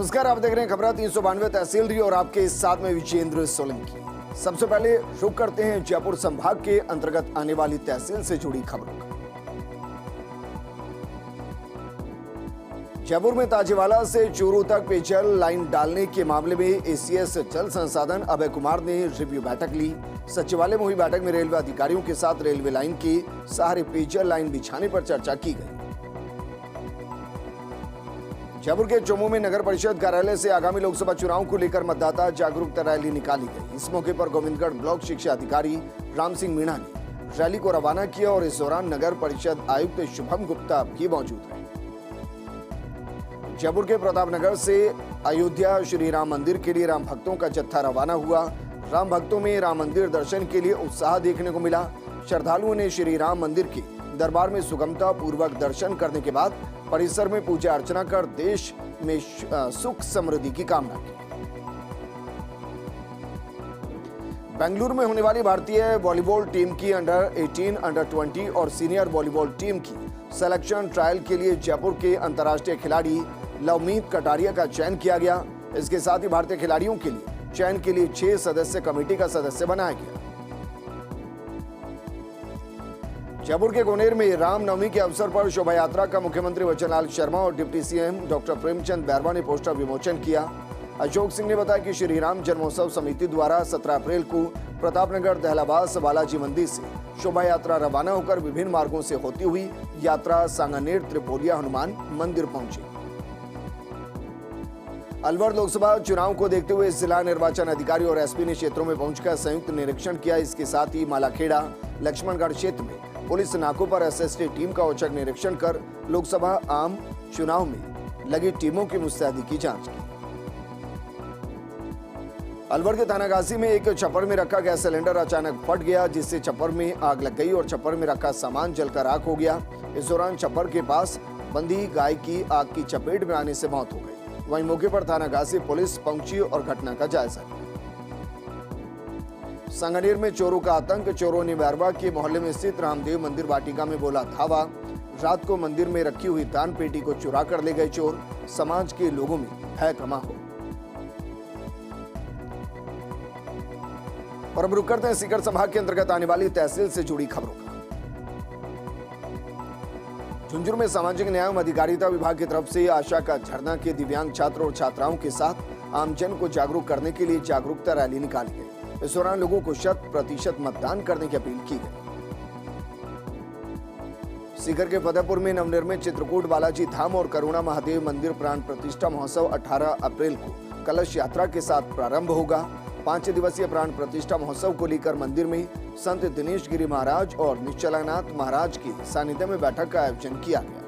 नमस्कार, आप देख रहे हैं खबरा 392 तहसील रही और आपके साथ में विजेंद्र सोलंकी। सबसे पहले रुक करते हैं जयपुर संभाग के अंतर्गत आने वाली तहसील से जुड़ी खबरों का। जयपुर में ताजेवाला से चूरू तक पेयजल लाइन डालने के मामले में एसीएस जल संसाधन अभय कुमार ने रिव्यू बैठक ली। सचिवालय में हुई बैठक में रेलवे अधिकारियों के साथ रेलवे लाइन के सहारे पेयजल लाइन बिछाने पर चर्चा की गई। जयपुर के चोमू में नगर परिषद कार्यालय से आगामी लोकसभा चुनाव को लेकर मतदाता जागरूकता रैली निकाली गई। इस मौके पर गोविंदगढ़ ब्लॉक शिक्षा अधिकारी राम सिंह मीणा ने रैली को रवाना किया और इस दौरान नगर परिषद आयुक्त शुभम गुप्ता भी मौजूद रहे। जयपुर के प्रतापनगर से अयोध्या श्री राम मंदिर के लिए राम भक्तों का जत्था रवाना हुआ। राम भक्तों में राम मंदिर दर्शन के लिए उत्साह देखने को मिला। श्रद्धालुओं ने श्री राम मंदिर के दरबार में सुगमता पूर्वक दर्शन करने के बाद परिसर में पूजा अर्चना कर देश में सुख समृद्धि की कामना की। बेंगलुरु में होने वाली भारतीय वॉलीबॉल टीम की अंडर 18, अंडर 20 और सीनियर वॉलीबॉल टीम की सिलेक्शन ट्रायल के लिए जयपुर के अंतर्राष्ट्रीय खिलाड़ी लवमीत कटारिया का चयन किया गया। इसके साथ ही भारतीय खिलाड़ियों के लिए चयन के लिए 6 सदस्य कमेटी का सदस्य बनाया गया। जयपुर के गोनेर में रामनवमी के अवसर पर शोभा यात्रा का मुख्यमंत्री वचनलाल शर्मा और deputy CM doctor Premchand Bairwa ने पोस्टर विमोचन किया। अशोक सिंह ने बताया कि श्री राम जन्मोत्सव समिति द्वारा 17 अप्रैल को प्रतापनगर दहलाबास बालाजी मंदिर से शोभा यात्रा रवाना होकर विभिन्न मार्गों से होती हुई यात्रा सांगानेर त्रिपोलिया हनुमान मंदिर पहुंची। अलवर लोकसभा चुनाव को देखते हुए जिला निर्वाचन अधिकारी और एसपी ने क्षेत्रों में पहुंचकर संयुक्त निरीक्षण किया। इसके साथ ही मालाखेड़ा लक्ष्मणगढ़ क्षेत्र में पुलिस नाकों पर एसएसटी टीम का औचक निरीक्षण कर लोकसभा आम चुनाव में लगी टीमों की मुस्तैदी की जांच की। अलवर के थानागाजी में एक छप्पर में रखा गैस सिलेंडर अचानक फट गया, जिससे छप्पर में आग लग गई और छप्पर में रखा सामान जलकर राख हो गया। इस दौरान छप्पर के पास बंधी गाय की आग की चपेट में आने से मौत हो गई। वहीं मौके पर थानागाजी पुलिस पहुंची और घटना का जायजा लिया। सांगानेर में चोरों का आतंक। चोरों ने बैरवा के मोहल्ले में स्थित रामदेव मंदिर वाटिका में बोला धावा। रात को मंदिर में रखी हुई दान पेटी को चुरा कर ले गए चोर। समाज के लोगों में भय का माहौल। और अब रुक करते हैं सीकर संभाग के अंतर्गत आने वाली तहसील से जुड़ी खबरों का। झुंझुनू में सामाजिक न्याय एवं अधिकारिता विभाग की तरफ से आशा का झरना के दिव्यांग छात्र और छात्राओं के साथ आमजन को जागरूक करने के लिए जागरूकता रैली निकाली गई। इस दौरान लोगों को 100% मतदान करने की अपील की गई। सीकर के फतेहपुर में नवनिर्मित चित्रकूट बालाजी धाम और करुणा महादेव मंदिर प्राण प्रतिष्ठा महोत्सव 18 अप्रैल को कलश यात्रा के साथ प्रारंभ होगा। 5 दिवसीय प्राण प्रतिष्ठा महोत्सव को लेकर मंदिर में संत दिनेश गिरी महाराज और निश्चलानाथ महाराज के सानिध्य में बैठक का आयोजन किया गया।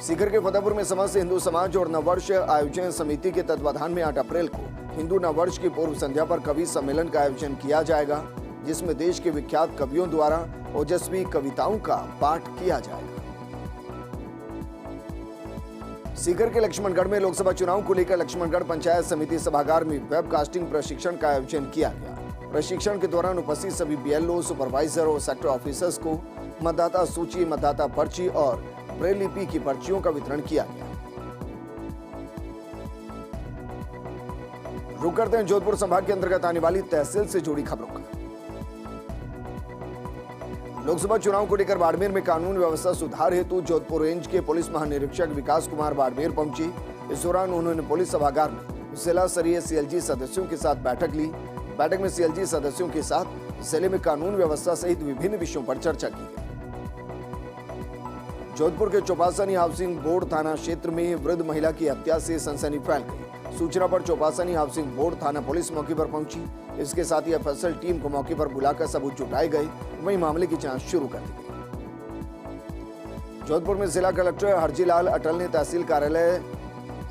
सीकर के फतेहपुर में समस्त हिंदू समाज और नववर्ष आयोजन समिति के तत्वाधान में 8 अप्रैल को हिंदू नववर्ष की पूर्व संध्या पर कवि सम्मेलन का आयोजन किया जाएगा, जिसमें देश के विख्यात कवियों द्वारा ओजस्वी कविताओं का पाठ किया जाएगा। सीकर के लक्ष्मणगढ़ में लोकसभा चुनाव को लेकर लक्ष्मणगढ़ पंचायत समिति सभागार में वेबकास्टिंग प्रशिक्षण का आयोजन किया गया। प्रशिक्षण के दौरान उपस्थित सभी बीएलओ, सुपरवाइजर और सेक्टर ऑफिसर्स को मतदाता सूची, मतदाता पर्ची और ब्रेल लिपि की पर्चियों का वितरण किया गया। रुक करते हैं जोधपुर संभाग के अंतर्गत आने वाली तहसील से जुड़ी खबरों का। लोकसभा चुनाव को लेकर बाड़मेर में कानून व्यवस्था सुधार हेतु जोधपुर रेंज के पुलिस महानिरीक्षक विकास कुमार बाड़मेर पहुंचे। इस दौरान उन्होंने पुलिस सभागार में जिला स्तरीय सीएलजी सदस्यों के साथ बैठक ली। बैठक में सीएलजी सदस्यों के साथ जिले में कानून व्यवस्था सहित विभिन्न विषयों पर चर्चा की गई। जोधपुर के चौपासनी हाउसिंग बोर्ड थाना क्षेत्र में वृद्ध महिला की हत्या से सनसनी फैल गई। सूचना पर चौपासनी हाउसिंग बोर्ड थाना पुलिस मौके पर पहुंची। इसके साथ ही एफएसएल टीम को मौके पर बुलाकर सबूत जुटाए गए। वहीं मामले की जांच शुरू कर दी गई। जोधपुर में जिला कलेक्टर हरजीलाल अटल ने तहसील कार्यालय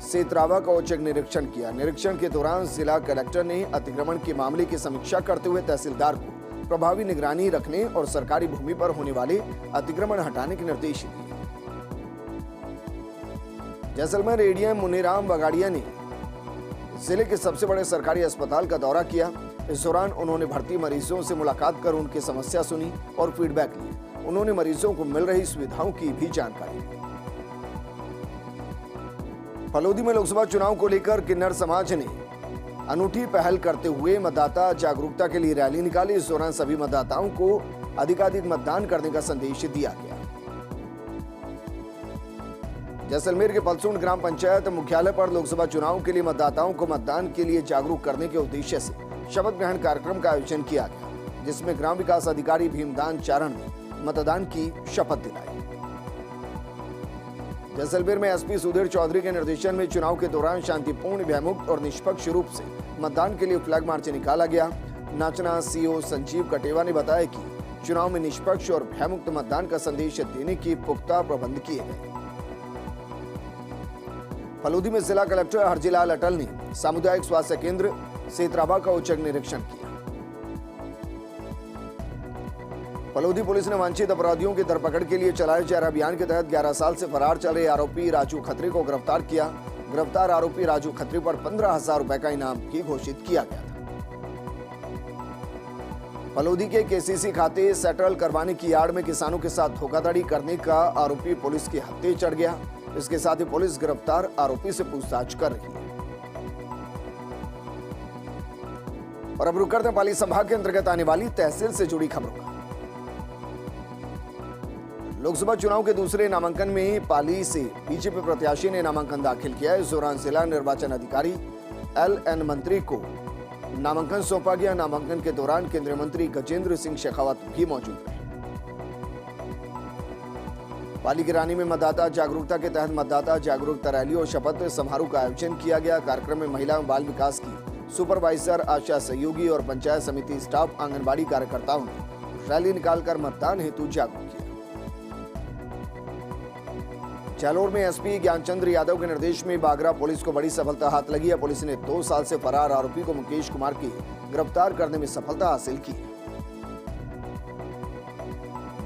सेतरावा का औचक निरीक्षण किया। निरीक्षण के दौरान जिला कलेक्टर ने अतिक्रमण के मामले की समीक्षा करते हुए तहसीलदार को प्रभावी निगरानी रखने और सरकारी भूमि पर होने वाले अतिक्रमण हटाने के निर्देश दिए। जैसलमेर एडीएम मुनीराम बगाड़िया ने जिले के सबसे बड़े सरकारी अस्पताल का दौरा किया। इस दौरान उन्होंने भर्ती मरीजों से मुलाकात कर उनकी समस्या सुनी और फीडबैक लिए। उन्होंने मरीजों को मिल रही सुविधाओं की भी जानकारी दी। फलोदी में लोकसभा चुनाव को लेकर किन्नर समाज ने अनूठी पहल करते हुए मतदाता जागरूकता के लिए रैली निकाली। इस दौरान सभी मतदाताओं को अधिकाधिक मतदान करने का संदेश दिया गया। जैसलमेर के पलसून ग्राम पंचायत मुख्यालय पर लोकसभा चुनाव के लिए मतदाताओं को मतदान के लिए जागरूक करने के उद्देश्य से शपथ ग्रहण कार्यक्रम का आयोजन किया गया, जिसमें ग्राम विकास अधिकारी भीमदान चारण ने मतदान की शपथ दिलाई। जैसलमेर में एसपी सुधीर चौधरी के निर्देशन में चुनाव के दौरान शांतिपूर्ण, भयमुक्त और निष्पक्ष रूप से मतदान के लिए फ्लैग मार्च निकाला गया। नाचना सीओ संजीव कटेवा ने बताया कि चुनाव में निष्पक्ष और भयमुक्त मतदान का संदेश देने के पुख्ता प्रबंध किए गए। फलोदी में जिला कलेक्टर हरजीलाल अटल ने सामुदायिक स्वास्थ्य केंद्र सेतराबा का औचक निरीक्षण किया। फलोदी पुलिस ने वांछित अपराधियों की धरपकड़ के लिए चलाए जा रहे अभियान के तहत 11 साल से फरार चल रहे आरोपी राजू खत्री को गिरफ्तार किया। गिरफ्तार आरोपी राजू खत्री पर 15,000 रुपए का इनाम भी घोषित किया गया था। फलोदी के केसीसी खाते सेटल करवाने की आड़ में किसानों के साथ धोखाधड़ी करने का आरोपी पुलिस के हत्थे चढ़ गया। इसके साथ ही पुलिस गिरफ्तार आरोपी से पूछताछ कर रही है। और अब रुक करते हैं पाली संभाग के अंतर्गत आने वाली तहसील से जुड़ी खबरों का। लोकसभा चुनाव के दूसरे नामांकन में पाली से बीजेपी प्रत्याशी ने नामांकन दाखिल किया। इस दौरान जिला निर्वाचन अधिकारी LN मंत्री को नामांकन सौंपा गया। नामांकन के दौरान केंद्रीय मंत्री गजेंद्र सिंह शेखावत भी मौजूद रहे। पाली की रानी में मतदाता जागरूकता के तहत मतदाता जागरूकता रैली और शपथ समारोह का आयोजन किया गया। कार्यक्रम में महिला एवं बाल विकास की सुपरवाइजर, आशा सहयोगी और पंचायत समिति स्टाफ, आंगनबाड़ी कार्यकर्ताओं ने रैली निकालकर मतदान हेतु जागरूक किया। जालोर में एसपी ज्ञानचंद्र यादव के निर्देश में बागरा पुलिस को बड़ी सफलता हाथ लगी है। पुलिस ने 2 साल से फरार आरोपी को मुकेश कुमार की गिरफ्तार करने में सफलता हासिल की।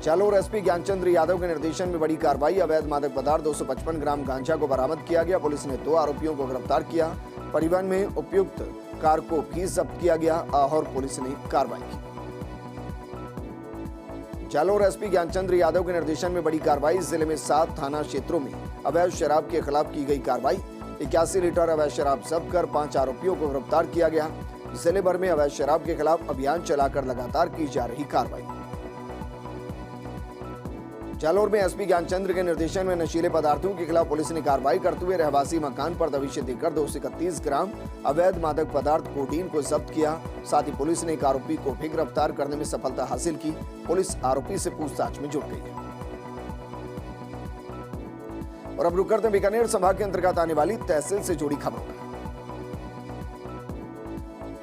जालोर एसपी ज्ञानचंद्र यादव के निर्देशन में बड़ी कार्रवाई। अवैध मादक पदार्थ 255 ग्राम गांजा को बरामद किया गया। पुलिस ने 2 आरोपियों को गिरफ्तार किया। परिवहन में उपयुक्त कार को भी जब्त किया गया और पुलिस ने कार्रवाई की। जालोर एसपी ज्ञानचंद्र यादव के निर्देशन में बड़ी कार्रवाई। जिले में 7 थाना क्षेत्रों में अवैध शराब के खिलाफ की गई कार्रवाई। 81 लीटर अवैध शराब जब्त कर 5 आरोपियों को गिरफ्तार किया गया। जिले भर में अवैध शराब के खिलाफ अभियान चलाकर लगातार की जा रही कार्रवाई। जालोर में एसपी ज्ञानचंद्र के निर्देशन में नशीले पदार्थों के खिलाफ पुलिस ने कार्रवाई करते हुए रहवासी मकान पर दबिश देकर 231 ग्राम अवैध मादक पदार्थ कोडीन को जब्त किया। साथ ही पुलिस ने एक आरोपी को भी गिरफ्तार करने में सफलता हासिल की। पुलिस आरोपी से पूछताछ में जुट गई है। और अब रुक करते हैं बीकानेर संभाग के अंतर्गत आने वाली तहसील से जुड़ी खबरों का।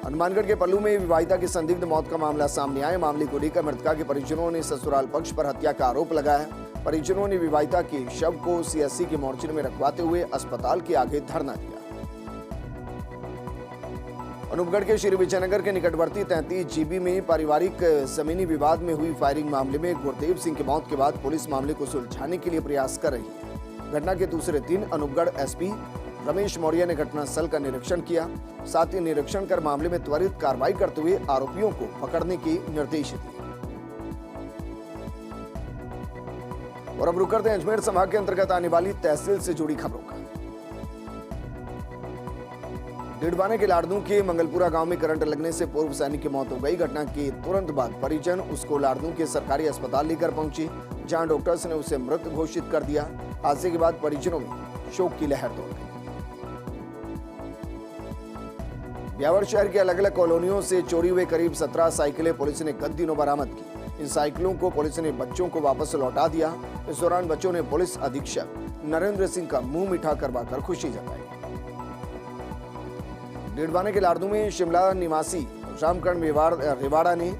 हनुमानगढ़ के पल्लू में विवाहिता की संदिग्ध मौत का मामला सामने आया। मामले को लेकर मृतका के परिजनों ने ससुराल पक्ष पर हत्या का आरोप लगाया। परिजनों ने विवाहिता के शव को सीएससी के मोर्चरी में रखवाते हुए अस्पताल के आगे धरना दिया। अनूपगढ़ के श्री विजयनगर के निकटवर्ती 33 GB में पारिवारिक जमीनी विवाद में हुई फायरिंग मामले में गुरदेव सिंह की मौत के बाद पुलिस मामले को सुलझाने के लिए प्रयास कर रही है। घटना के दूसरे दिन अनूपगढ़ एसपी रमेश मौर्य ने घटनास्थल का निरीक्षण किया। साथ ही निरीक्षण कर मामले में त्वरित कार्रवाई करते हुए आरोपियों को पकड़ने के निर्देश दिए। और अब रुक करते हैं अजमेर संभाग के अंतर्गत आने वाली तहसील से जुड़ी खबरों का। डिडवाने के लाड़नू के मंगलपुरा गांव में करंट लगने से पूर्व सैनिक की मौत हो गई। घटना के तुरंत बाद परिजन उसको लाड़नू के सरकारी अस्पताल लेकर पहुंचे, जहां डॉक्टर्स ने उसे मृत घोषित कर दिया। हादसे के बाद परिजनों में शोक की लहर दौड़ गई। ब्यावर शहर के अलग अलग कॉलोनियों से चोरी हुए करीब 17 साइकिलें पुलिस ने गत दिनों बरामद की। इन साइकिलों को पुलिस ने बच्चों को वापस लौटा दिया। इस दौरान बच्चों ने पुलिस अधीक्षक नरेंद्र सिंह का मुंह मीठा करवाकर खुशी जताई। डिडवाने के लाड़नू में शिमला निवासी रामकरण रेवाड़ा ने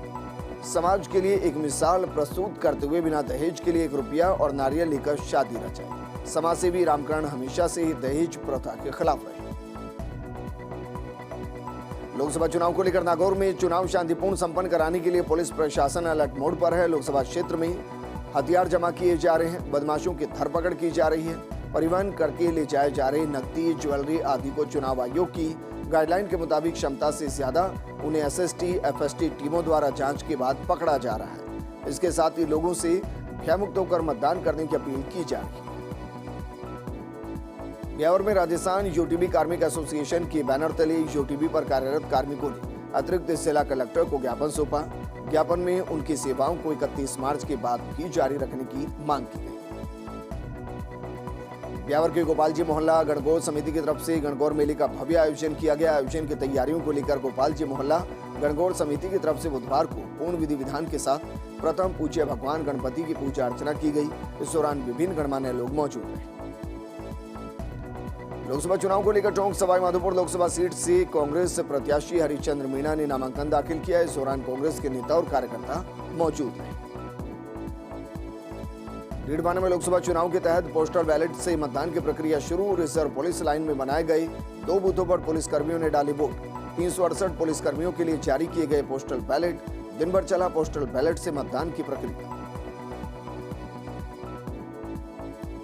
समाज के लिए एक मिसाल प्रस्तुत करते हुए बिना दहेज के लिए 1 रुपया और नारियल लेकर शादी रचाई। समाजसेवी रामकरण हमेशा से ही दहेज प्रथा के खिलाफ रहे। लोकसभा चुनाव को लेकर नागौर में चुनाव शांतिपूर्ण संपन्न कराने के लिए पुलिस प्रशासन अलर्ट मोड पर है। लोकसभा क्षेत्र में हथियार जमा किए जा रहे हैं, बदमाशों की धरपकड़ की जा रही है। परिवहन करके ले जाए जा रहे नकदी, ज्वेलरी आदि को चुनाव आयोग की गाइडलाइन के मुताबिक क्षमता से ज्यादा उन्हें एसएसटी, एफएसटी टीमों द्वारा जांच के बाद पकड़ा जा रहा है। इसके साथ ही लोगों से भयमुक्त होकर मतदान करने की अपील की जा रही है। ब्यावर में राजस्थान यूटीबी कार्मिक एसोसिएशन के बैनर तले यूटीबी पर कार्यरत कार्मिकों ने अतिरिक्त जिला कलेक्टर को ज्ञापन सौंपा। ज्ञापन में उनकी सेवाओं को 31 मार्च के बाद भी जारी रखने की मांग की गई। ब्यावर के गोपाल जी मोहल्ला गणगौर समिति की तरफ से गणगौर मेले का भव्य आयोजन किया गया। आयोजन की तैयारियों को लेकर गोपाल जी मोहल्ला गणगौर समिति की तरफ से बुधवार को पूर्ण विधि विधान के साथ प्रथम पूज्य भगवान गणपति की पूजा अर्चना की गई। इस दौरान विभिन्न गणमान्य लोग मौजूद रहे। लोकसभा चुनाव को लेकर टोंक सवाई माधोपुर लोकसभा सीट से कांग्रेस प्रत्याशी हरिश्चंद्र मीणा ने नामांकन दाखिल किया। इस दौरान कांग्रेस के नेता और कार्यकर्ता मौजूद रहे। डीडवाना में लोकसभा चुनाव के तहत पोस्टल बैलेट से मतदान की प्रक्रिया शुरू। रिजर्व पुलिस लाइन में बनाए गए 2 बूथों पर पुलिसकर्मियों ने डाले वोट। 368 पुलिसकर्मियों के लिए जारी किए गए पोस्टल बैलेट। दिन भर चला पोस्टल बैलेट से मतदान की प्रक्रिया।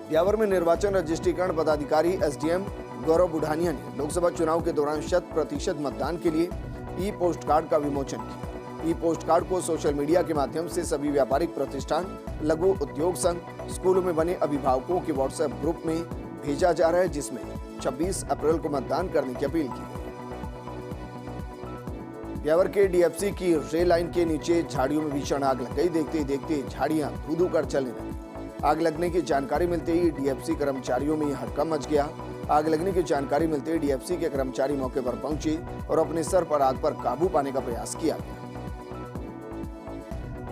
ब्यावर में निर्वाचन रजिस्ट्रीकरण पदाधिकारी एसडीएम गौरव बुढ़ानिया ने लोकसभा चुनाव के दौरान 100% मतदान के लिए ई पोस्ट कार्ड का विमोचन किया। ई पोस्ट कार्ड को सोशल मीडिया के माध्यम से सभी व्यापारिक प्रतिष्ठान, लघु उद्योग संघ, स्कूलों में बने अभिभावकों के व्हाट्सएप ग्रुप में भेजा जा रहा है, जिसमें 26 अप्रैल को मतदान करने की अपील की गई। ब्यावर के डीएफसी की रेल लाइन के नीचे झाड़ियों में भीषण आग लग गई। देखते ही देखते झाड़ियां धू-धू कर चलने लगी। आग लगने की जानकारी मिलते ही डीएफसी कर्मचारियों में हड़कंप मच गया। आग लगने की जानकारी मिलते ही डीएफसी के कर्मचारी मौके पर पहुंचे और अपने सर पर आग पर काबू पाने का प्रयास किया गया।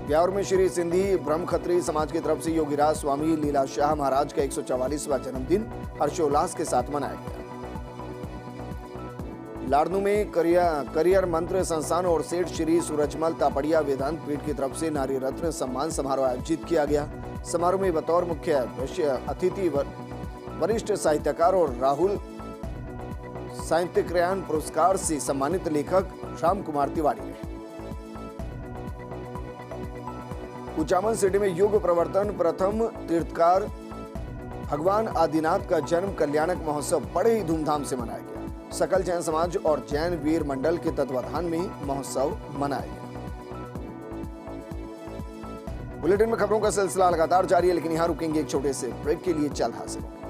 ब्यावर में श्री सिंधी ब्रह्म खत्री समाज की तरफ से योगीराज स्वामी लीला शाह महाराज का 144वां जन्मदिन हर्षोल्लास के साथ मनाया गया। लाड़नू में करियर मंत्र संस्थान और सेठ श्री सूरजमल तापड़िया वेदांत पीठ की तरफ से नारी रत्न सम्मान समारोह आयोजित किया गया। समारोह में बतौर मुख्य अतिथि वरिष्ठ साहित्यकार और राहुल साहित्यक्रयान पुरस्कार से सम्मानित लेखक राम कुमार तिवारी रहे। कुचामन सिटी में युग प्रवर्तन प्रथम तीर्थकार भगवान आदिनाथ का जन्म कल्याणक महोत्सव बड़े ही धूमधाम से मनाया गया। सकल जैन समाज और जैन वीर मंडल के तत्वाधान में महोत्सव मनाया गया। बुलेटिन में खबरों का सिलसिला लगातार जारी है, लेकिन यहां रुकेंगे एक छोटे से ब्रेक के लिए। जल्द हाजिर होंगे।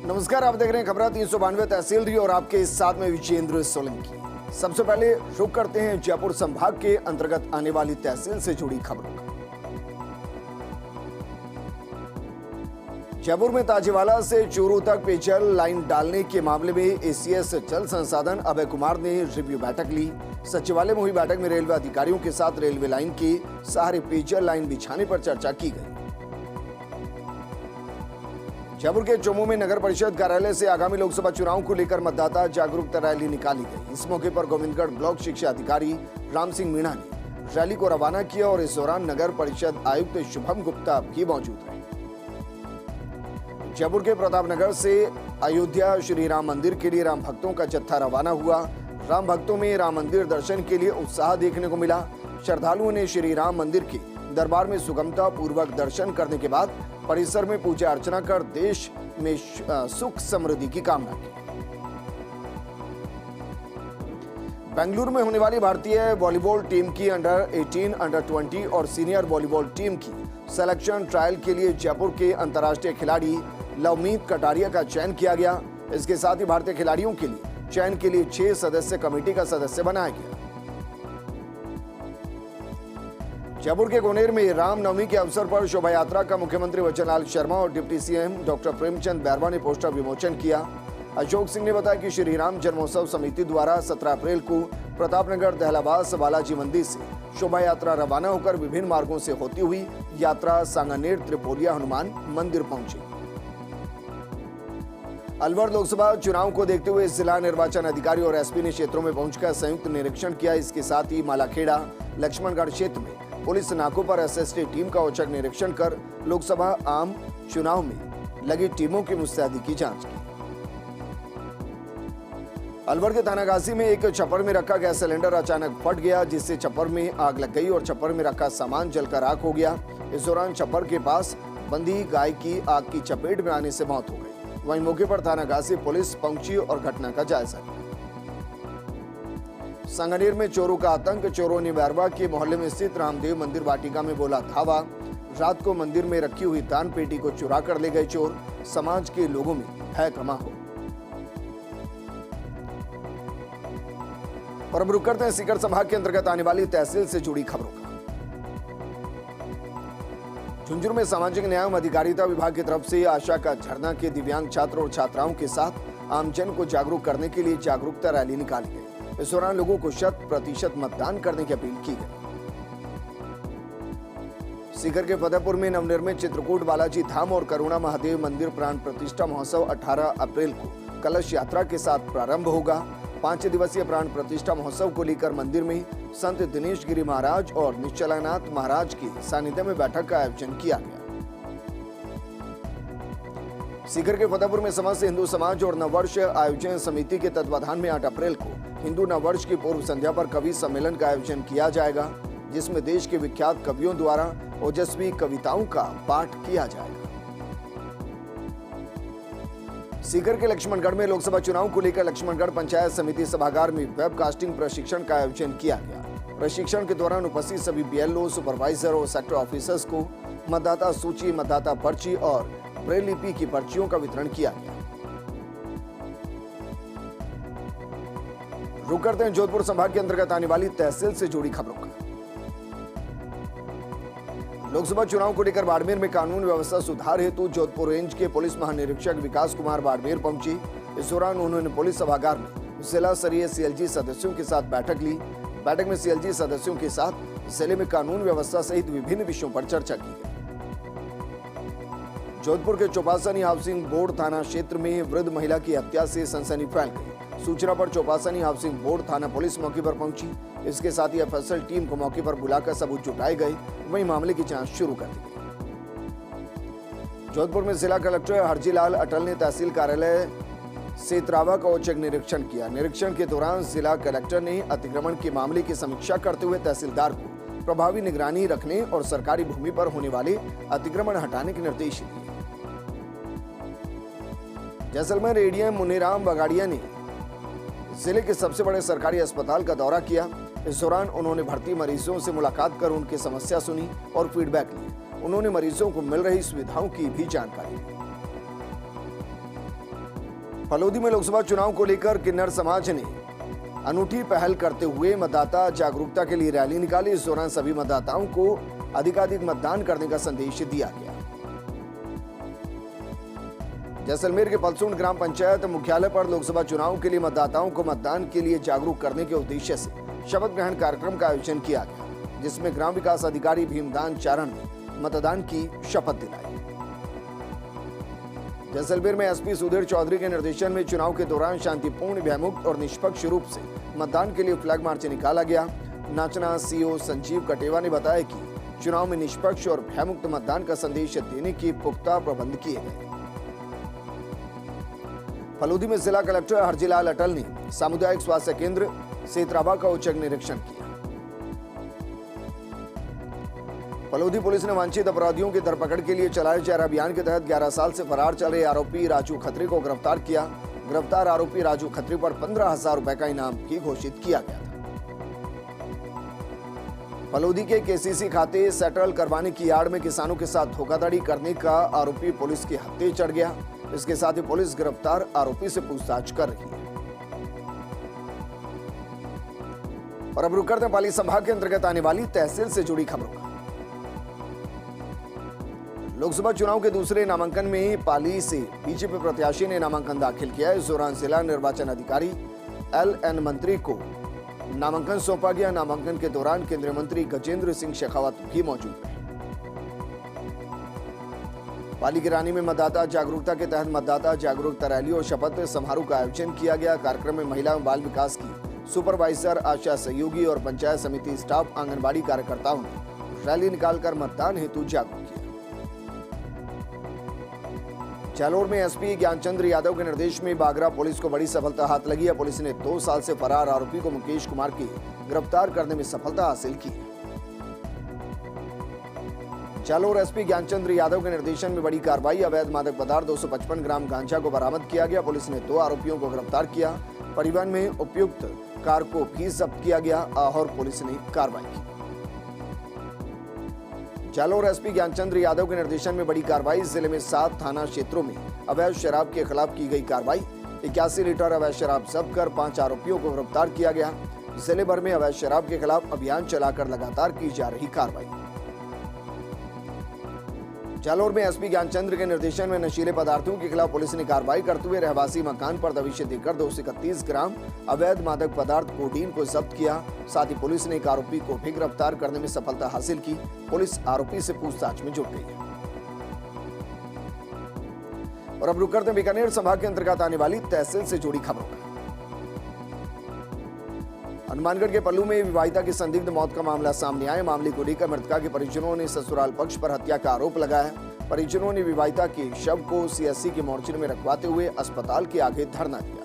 नमस्कार, आप देख रहे हैं खबरा 392 तहसील रही और आपके साथ में विजेंद्र सोलंकी। सबसे पहले रुक करते हैं जयपुर संभाग के अंतर्गत आने वाली तहसील से जुड़ी खबरों का। जयपुर में ताजेवाला से चूरू तक पेयजल लाइन डालने के मामले में एसीएस जल संसाधन अभय कुमार ने रिव्यू बैठक ली। सचिवालय में हुई बैठक में रेलवे अधिकारियों के साथ रेलवे लाइन के सहारे पेयजल लाइन बिछाने पर चर्चा की गई। जयपुर के चोमू में नगर परिषद कार्यालय से आगामी लोकसभा चुनाव को लेकर मतदाता जागरूकता रैली निकाली गई। इस मौके पर गोविंदगढ़ ब्लॉक शिक्षा अधिकारी राम सिंह मीणा ने रैली को रवाना किया और इस दौरान नगर परिषद आयुक्त शुभम गुप्ता भी मौजूद रहे। जयपुर के प्रतापनगर से अयोध्या श्री राम मंदिर के लिए राम भक्तों का जत्था रवाना हुआ। राम भक्तों में राम मंदिर दर्शन के लिए उत्साह देखने को मिला। श्रद्धालुओं ने श्री राम मंदिर के दरबार में सुगमता पूर्वक दर्शन करने के बाद परिसर में पूजा अर्चना कर देश में सुख समृद्धि की कामना की। बेंगलुरु में होने वाली भारतीय वॉलीबॉल टीम की अंडर 18, अंडर 20 और सीनियर वॉलीबॉल टीम की सिलेक्शन ट्रायल के लिए जयपुर के अंतर्राष्ट्रीय खिलाड़ी लवमीत कटारिया का चयन किया गया। इसके साथ ही भारतीय खिलाड़ियों के लिए चयन के लिए 6 सदस्य कमेटी का सदस्य बनाया गया। जयपुर के गोनेर में रामनवमी के अवसर पर शोभा यात्रा का मुख्यमंत्री वचनलाल शर्मा और deputy CM doctor Premchand Bairwa ने पोस्टर विमोचन किया। अशोक सिंह ने बताया कि श्री राम जन्मोत्सव समिति द्वारा 17 अप्रैल को प्रतापनगर दहलाबास बालाजी मंदिर से शोभा यात्रा रवाना होकर विभिन्न मार्गों से होती हुई यात्रा सांगानेर त्रिपोलिया हनुमान मंदिर पहुंची। अलवर लोकसभा चुनाव को देखते हुए जिला निर्वाचन अधिकारी और एसपी ने क्षेत्रों में पहुंचकर संयुक्त निरीक्षण किया। इसके साथ ही मालाखेड़ा लक्ष्मणगढ़ क्षेत्र में पुलिस नाकों पर एसएसटी टीम का औचक निरीक्षण कर लोकसभा आम चुनाव में लगी टीमों की मुस्तैदी की जांच की। अलवर के थानागाजी में एक छप्पर में रखा गैस सिलेंडर अचानक फट गया, जिससे छप्पर में आग लग गई और छप्पर में रखा सामान जलकर राख हो गया। इस दौरान छप्पर के पास बंधी गाय की आग की चपेट में आने से मौत हो गई। वहीं मौके पर थानागाजी पुलिस पहुंची और घटना का जायजा लिया। संगनेर में चोरों का आतंक। चोरों ने बैरवा के मोहल्ले में स्थित रामदेव मंदिर वाटिका में बोला धावा। रात को मंदिर में रखी हुई दान पेटी को चुरा कर ले गए चोर। समाज के लोगों में भय का माहौल। और अब रुक करते हैं सीकर संभाग के अंतर्गत आने वाली तहसील से जुड़ी खबरों का। झुंझुनू में सामाजिक न्याय एवं अधिकारिता विभाग की तरफ से आशा का झरना के दिव्यांग छात्र और छात्राओं के साथ आमजन को जागरूक करने के लिए जागरूकता रैली निकाली गई। इस दौरान लोगों को 100% मतदान करने की अपील की गई। सीकर के फतेहपुर में नवनिर्मित चित्रकूट बालाजी धाम और करुणा महादेव मंदिर प्राण प्रतिष्ठा महोत्सव 18 अप्रैल को कलश यात्रा के साथ प्रारंभ होगा। 5 दिवसीय प्राण प्रतिष्ठा महोत्सव को लेकर मंदिर में संत दिनेश गिरी महाराज और निश्चलानाथ महाराज के सानिध्य में बैठक का आयोजन किया गया। सीकर के फतेहपुर में समस्त हिंदू समाज और नववर्ष आयोजन समिति के तत्वाधान में 8 अप्रैल को हिंदू नववर्ष की पूर्व संध्या पर कवि सम्मेलन का आयोजन किया जाएगा, जिसमें देश के विख्यात कवियों द्वारा ओजस्वी कविताओं का पाठ किया जाएगा। सीकर के लक्ष्मणगढ़ में लोकसभा चुनाव को लेकर लक्ष्मणगढ़ पंचायत समिति सभागार में वेबकास्टिंग प्रशिक्षण का आयोजन किया गया। प्रशिक्षण के दौरान उपस्थित सभी बीएलओ, सुपरवाइजर और सेक्टर ऑफिसर्स को मतदाता सूची, मतदाता पर्ची और ब्रेल लिपि की पर्चियों का वितरण किया गया। रुक करते हैं जोधपुर संभाग के अंतर्गत आने वाली तहसील से जुड़ी खबरों का। लोकसभा चुनाव को लेकर बाड़मेर में कानून व्यवस्था सुधार हेतु जोधपुर रेंज के पुलिस महानिरीक्षक विकास कुमार बाड़मेर पहुंचे। इस दौरान उन्होंने पुलिस सभागार में जिला स्तरीय सीएलजी सदस्यों के साथ बैठक ली। बैठक में सीएलजी सदस्यों के साथ जिले में कानून व्यवस्था सहित विभिन्न विषयों पर चर्चा की गई। जोधपुर के चौपासनी हाउसिंग बोर्ड थाना क्षेत्र में वृद्ध महिला की हत्या से सनसनी फैल गई। सूचना पर चौपासनी हाउसिंग बोर्ड थाना पुलिस मौके पर पहुंची। इसके साथ ही एफएसएल टीम को मौके पर बुलाकर सबूत जुटाए गए। वहीं मामले की जांच शुरू कर दी गई। जोधपुर में जिला कलेक्टर हरजीलाल अटल ने तहसील कार्यालय सेतरावा का औचक निरीक्षण किया। निरीक्षण के दौरान जिला कलेक्टर ने अतिक्रमण के मामले की समीक्षा करते हुए तहसीलदार को प्रभावी निगरानी रखने और सरकारी भूमि पर होने वाले अतिक्रमण हटाने के निर्देश दिए। जैसलमेर एडीएम मुनीराम बगाड़िया ने जिले के सबसे बड़े सरकारी अस्पताल का दौरा किया। इस दौरान उन्होंने भर्ती मरीजों से मुलाकात कर उनकी समस्या सुनी और फीडबैक ली। उन्होंने मरीजों को मिल रही सुविधाओं की भी जानकारी दी। फलोदी में लोकसभा चुनाव को लेकर किन्नर समाज ने अनूठी पहल करते हुए मतदाता जागरूकता के लिए रैली निकाली। इस दौरान सभी मतदाताओं को अधिकाधिक मतदान करने का संदेश दिया गया। जैसलमेर के पलसून ग्राम पंचायत मुख्यालय पर लोकसभा चुनाव के लिए मतदाताओं को मतदान के लिए जागरूक करने के उद्देश्य से शपथ ग्रहण कार्यक्रम का आयोजन किया गया, जिसमें ग्राम विकास अधिकारी भीमदान चारण ने मतदान की शपथ दिलाई। जैसलमेर में एसपी सुधीर चौधरी के निर्देशन में चुनाव के दौरान शांतिपूर्ण, भयमुक्त और निष्पक्ष रूप से मतदान के लिए फ्लैग मार्च निकाला गया। नाचना सीओ संजीव कटेवा ने बताया कि चुनाव में निष्पक्ष और भयमुक्त मतदान का संदेश देने के पुख्ता प्रबंध किए गए। फलोदी में जिला कलेक्टर हरजीलाल अटल ने सामुदायिक स्वास्थ्य केंद्र सेतरावा का औचक निरीक्षण किया। फलोदी पुलिस ने वांछित अपराधियों की धरपकड़ के लिए चलाए जा रहे अभियान के तहत 11 साल से फरार चल रहे आरोपी राजू खत्री को गिरफ्तार किया। गिरफ्तार आरोपी राजू खत्री पर 15,000 रुपए का इनाम भी घोषित किया गया था। फलोदी के केसीसी खाते सेटल करवाने की आड़ में किसानों के साथ धोखाधड़ी करने का आरोपी पुलिस के हत्थे चढ़ गया। इसके साथ ही पुलिस गिरफ्तार आरोपी से पूछताछ कर रही है। और अब रुक करते हैं पाली संभाग के अंतर्गत आने वाली तहसील से जुड़ी खबरों का। लोकसभा चुनाव के दूसरे नामांकन में पाली से बीजेपी प्रत्याशी ने नामांकन दाखिल किया। इस दौरान जिला निर्वाचन अधिकारी LN मंत्री को नामांकन सौंपा गया। नामांकन के दौरान केंद्रीय मंत्री गजेंद्र सिंह शेखावत भी मौजूद रहे। पाली की रानी में मतदाता जागरूकता के तहत मतदाता जागरूकता रैली और शपथ समारोह का आयोजन किया गया। कार्यक्रम में महिला एवं बाल विकास की सुपरवाइजर, आशा सहयोगी और पंचायत समिति स्टाफ, आंगनबाड़ी कार्यकर्ताओं ने रैली निकालकर मतदान हेतु जागरूक किया। जालौर में एसपी ज्ञानचंद्र यादव के निर्देश में बागरा पुलिस को बड़ी सफलता हाथ लगी है। पुलिस ने 2 साल से फरार आरोपी को मुकेश कुमार की गिरफ्तार करने में सफलता हासिल की। जालौर एसपी ज्ञानचंद्र यादव के निर्देशन में बड़ी कार्रवाई। अवैध मादक पदार्थ 255 ग्राम गांजा को बरामद किया गया। पुलिस ने 2 आरोपियों को गिरफ्तार किया। परिवहन में उपयुक्त कार को भी जब्त किया गया और पुलिस ने कार्रवाई की। जालौर एसपी ज्ञानचंद्र यादव के निर्देशन में बड़ी कार्रवाई। जिले में 7 थाना क्षेत्रों में अवैध शराब के खिलाफ की गई कार्रवाई। 81 लीटर अवैध शराब जब्त कर 5 आरोपियों को गिरफ्तार किया गया। जिले भर में अवैध शराब के खिलाफ अभियान चलाकर लगातार की जा रही कार्रवाई। जालौर में एसपी ज्ञानचंद्र के निर्देशन में नशीले पदार्थों के खिलाफ पुलिस ने कार्रवाई करते हुए रहवासी मकान पर दबिशें देकर 231 ग्राम अवैध मादक पदार्थ कोडीन को जब्त किया। साथ ही पुलिस ने एक आरोपी को भी गिरफ्तार करने में सफलता हासिल की। पुलिस आरोपी से पूछताछ में जुट गई है। और अब रुक करते हैं बीकानेर संभाग के अंतर्गत आने वाली तहसील से जुड़ी खबरों का। हनुमानगढ़ के पल्लू में विवाहिता की संदिग्ध मौत का मामला सामने आया। मामले को लेकर मृतका के परिजनों ने ससुराल पक्ष पर हत्या का आरोप लगाया। परिजनों ने विवाहिता के शव को सीएससी के मोर्चरी में रखवाते हुए अस्पताल के आगे धरना दिया।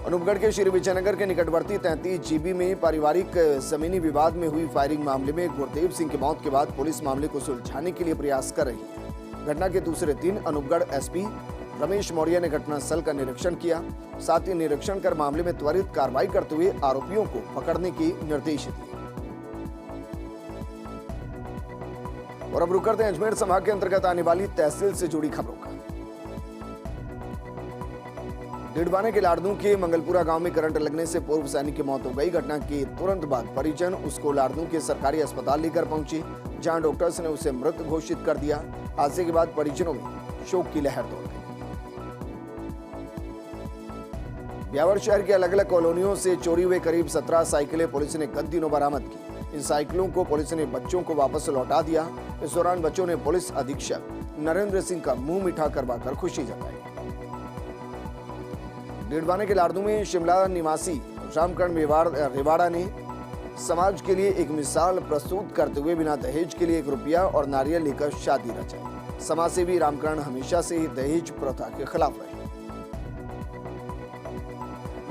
अनूपगढ़ के श्री विजयनगर के निकटवर्ती 33 जीबी में पारिवारिक जमीनी विवाद में हुई फायरिंग मामले में गुरदेव सिंह की मौत के बाद पुलिस मामले को सुलझाने के लिए प्रयास कर रही है। घटना के दूसरे दिन अनूपगढ़ एसपी रमेश मौर्य ने घटनास्थल का निरीक्षण किया। साथ ही निरीक्षण कर मामले में त्वरित कार्रवाई करते हुए आरोपियों को पकड़ने के निर्देश दिए। और अब रुक करते हैं अजमेर संभाग के अंतर्गत आने वाली तहसील से जुड़ी खबरों का। डिडवाने के लाड़नू के मंगलपुरा गांव में करंट लगने से पूर्व सैनिक की मौत हो गई। घटना के तुरंत बाद परिजन उसको लाड़नू के सरकारी अस्पताल लेकर पहुंचे, जहां डॉक्टर्स ने उसे मृत घोषित कर दिया। हादसे के बाद परिजनों में शोक की लहर दौड़ गई। ब्यावर शहर के अलग अलग कॉलोनियों से चोरी हुए करीब 17 साइकिलें पुलिस ने गत दिनों बरामद की। इन साइकिलों को पुलिस ने बच्चों को वापस लौटा दिया। इस दौरान बच्चों ने पुलिस अधीक्षक नरेंद्र सिंह का मुंह मीठा करवाकर खुशी जताई। डिडवाने के लाड़नू में शिमला निवासी रामकरण रेवाड़ा ने समाज के लिए एक मिसाल प्रस्तुत करते हुए बिना दहेज के लिए 1 रुपया और नारियल लेकर शादी रचाई। समाजसेवी रामकरण हमेशा से ही दहेज प्रथा के खिलाफ रहे।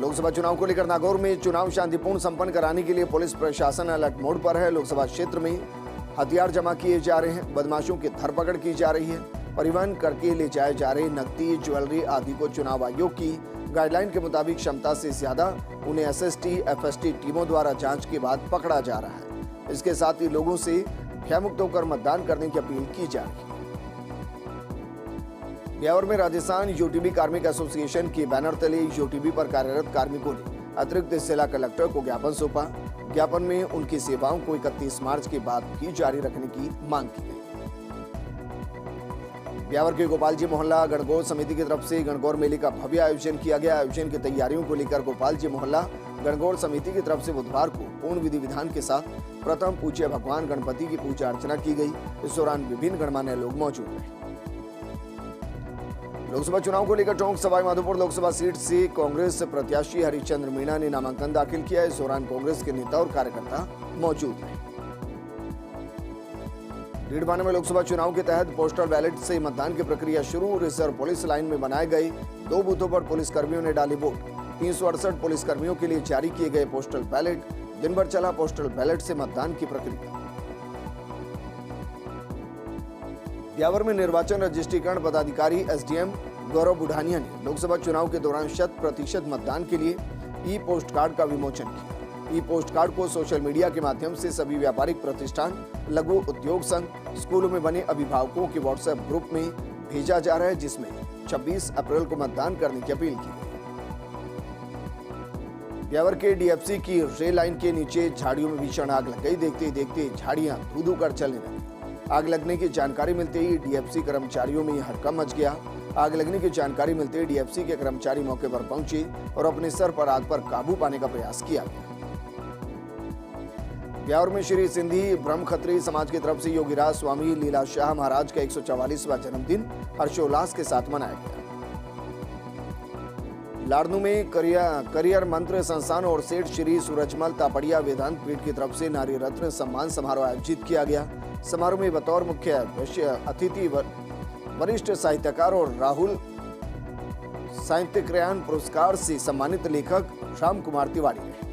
लोकसभा चुनाव को लेकर नागौर में चुनाव शांतिपूर्ण संपन्न कराने के लिए पुलिस प्रशासन अलर्ट मोड पर है। लोकसभा क्षेत्र में हथियार जमा किए जा रहे हैं। बदमाशों की धरपकड़ की जा रही है। परिवहन करके ले जाए जा रहे नकदी, ज्वेलरी आदि को चुनाव आयोग की गाइडलाइन के मुताबिक क्षमता से ज्यादा उन्हें एसएसटी, एफएसटी टीमों द्वारा जांच के बाद पकड़ा जा रहा है। इसके साथ ही लोगों से भयमुक्त होकर मतदान करने की अपील की जा रही है। ब्यावर में राजस्थान यूटीबी कार्मिक एसोसिएशन के बैनर तले यूटीबी पर कार्यरत कार्मिकों ने अतिरिक्त जिला कलेक्टर को ज्ञापन सौंपा। ज्ञापन में उनकी सेवाओं को 31 मार्च के बाद भी जारी रखने की मांग की गई। ब्यावर के गोपाल जी मोहल्ला गणगौर समिति की तरफ से गणगौर मेले का भव्य आयोजन किया गया। आयोजन की तैयारियों को लेकर गोपाल जी मोहल्ला गणगौर समिति की तरफ से बुधवार को पूर्ण विधि विधान के साथ प्रथम पूज्य भगवान गणपति की पूजा अर्चना की गई। इस दौरान विभिन्न गणमान्य लोग मौजूद रहे। लोकसभा चुनाव को लेकर टोंक सवाई माधोपुर लोकसभा सीट से कांग्रेस प्रत्याशी हरिश्चंद्र मीणा ने नामांकन दाखिल किया। इस दौरान कांग्रेस के नेता और कार्यकर्ता मौजूद रहे। डिडवाना में लोकसभा चुनाव के तहत पोस्टल बैलेट से मतदान की प्रक्रिया शुरू। रिजर्व पुलिस लाइन में बनाए गए 2 बूथों पर पुलिसकर्मियों ने डाली वोट। 368 पुलिसकर्मियों के लिए जारी किए गए पोस्टल बैलेट। दिन भर चला पोस्टल बैलेट से मतदान की प्रक्रिया। ब्यावर में निर्वाचन रजिस्ट्रीकरण पदाधिकारी एसडीएम गौरव बुढ़ानिया ने लोकसभा चुनाव के दौरान 100% मतदान के लिए ई पोस्ट कार्ड का विमोचन किया। ई पोस्ट कार्ड को सोशल मीडिया के माध्यम से सभी व्यापारिक प्रतिष्ठान, लघु उद्योग संघ, स्कूलों में बने अभिभावकों के व्हाट्सएप ग्रुप में भेजा जा रहा है, जिसमें 26 अप्रैल को मतदान करने की अपील की गई। ब्यावर के डीएफसी की रेल लाइन के नीचे झाड़ियों में भीषण आग लग गई। देखते ही देखते झाड़ियां धू-धू कर चलने लगी। आग लगने की जानकारी मिलते ही डीएफसी कर्मचारियों में हड़कंप मच गया। आग लगने की जानकारी मिलते ही डीएफसी के कर्मचारी मौके पर पहुंचे और अपने सर पर आग पर काबू पाने का प्रयास किया गया। ब्यावर में श्री सिंधी ब्रह्म खत्री समाज की तरफ से योगीराज स्वामी लीला शाह महाराज का 144वां जन्मदिन हर्षोल्लास के साथ मनाया गया। लाड़नू में करियर मंत्र संस्थान और सेठ श्री सूरजमल तापड़िया वेदांत पीठ की तरफ से नारी रत्न सम्मान समारोह आयोजित किया गया। समारोह में बतौर मुख्य अतिथि वरिष्ठ साहित्यकार और राहुल साहित्यक्रयान पुरस्कार से सम्मानित लेखक राम कुमार तिवारी ने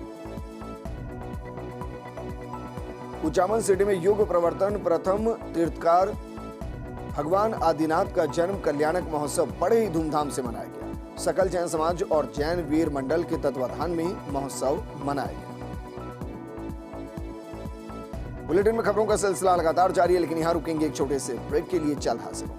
कुचामन सिटी में युग प्रवर्तन प्रथम तीर्थकार भगवान आदिनाथ का जन्म कल्याणक महोत्सव बड़े ही धूमधाम से मनाया गया। सकल जैन समाज और जैन वीर मंडल के तत्वाधान में महोत्सव मनाया गया। बुलेटिन में खबरों का सिलसिला लगातार जारी है, लेकिन यहां रुकेंगे एक छोटे से ब्रेक के लिए। चल हासिल।